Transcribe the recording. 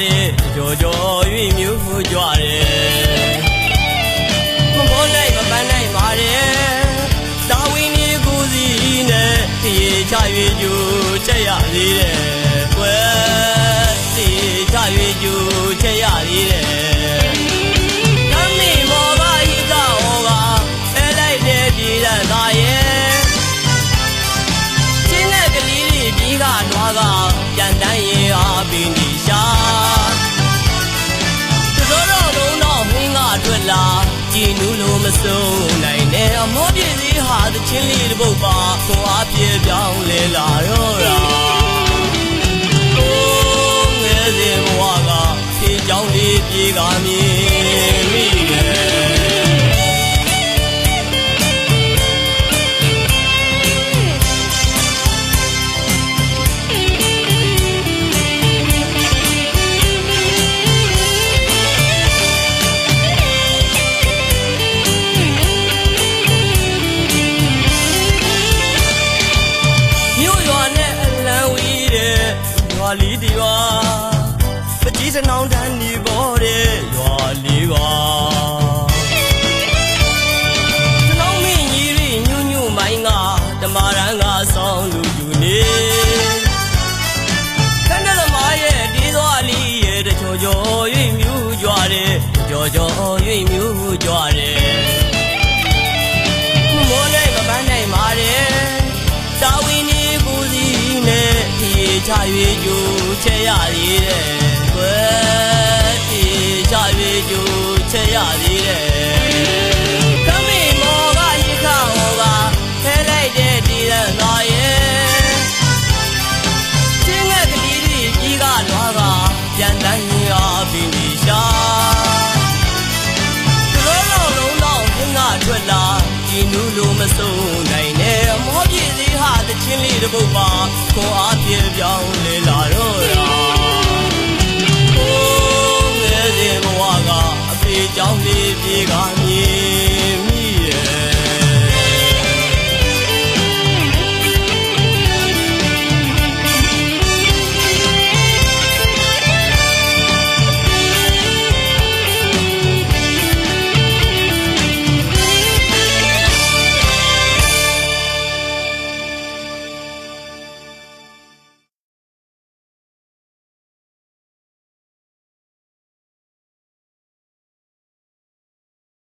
တဲ့ကြော်ကြော်၍မျိုးကြွတယ်မမောနိုင်မပန်းနိုင်ပါတယ်တာဝင်းကြီးကိုစီနဲ့တေချ၍ကြိုချက်ရသေးတယ်ကွယ်တေချ၍ကြိုချက်ရသေးတယ်နမီမောကဟိကဟောကအဲလိုက်တဲ့ပြည်ရသာရဲ့ချင်းတဲ့ကလေးလေးပြီးကနွားကပြန်တန်းရင်အားပင်ဒီရှာတော်တော်လုံးတော့မင်းကထွက်လာကြည်နူးလို့မဆုံးနိုင်နဲ့အမောပြည့်စည်းဟာသချင်းလေးတစ်ပုဒ်ပါကိုအားပြေပြောင်းလဲလာတော့တာအိုးငယ်စဉ်ဘဝကဖြေကြောင်းလေးပြေကမြင်မိတယ်လီဒီဝါပတိစနောင်းတန်းဒီပေါ်တဲ့ရွာလေးပါစနောင်းမင်းကြီးရညွညွမိုင်းကတမာရန်ကဆောင်းလူယူနေခန္ဓာသမားရဲ့ဒီသွားလီရဲ့တချို့ကြော်၍မြူးကြွတယ်ကြော်ကြော်၍မြူးကြွတယ်မောနိုင်မပန်းနိုင်ပါတယ်တာဝင်းကြီးကိုစီနဲ့ပြေချ၍ကြိုချက်ရသေးတယ်ကွယ်ပြေချ၍ကြိုချက်ရသေးတယ်ကမေမောကရေခဟောကခဲလိုက်တဲ့ဒီရသာရဲ့ချင်းငယ်ကလေးလေးကြီးကလွားကပြန်တန်းရင်အားပင်ဒီရှာတော်တော်လုံးတော့မင်းကထွက်လာကြည်နူးလို့မဆုံးနိုင်နဲ့အမောပြည့်စည်းဟာသချင်းလေးတစ်ပုဒ်ပါကိုအားပြေပြောင်းလဲလာတော့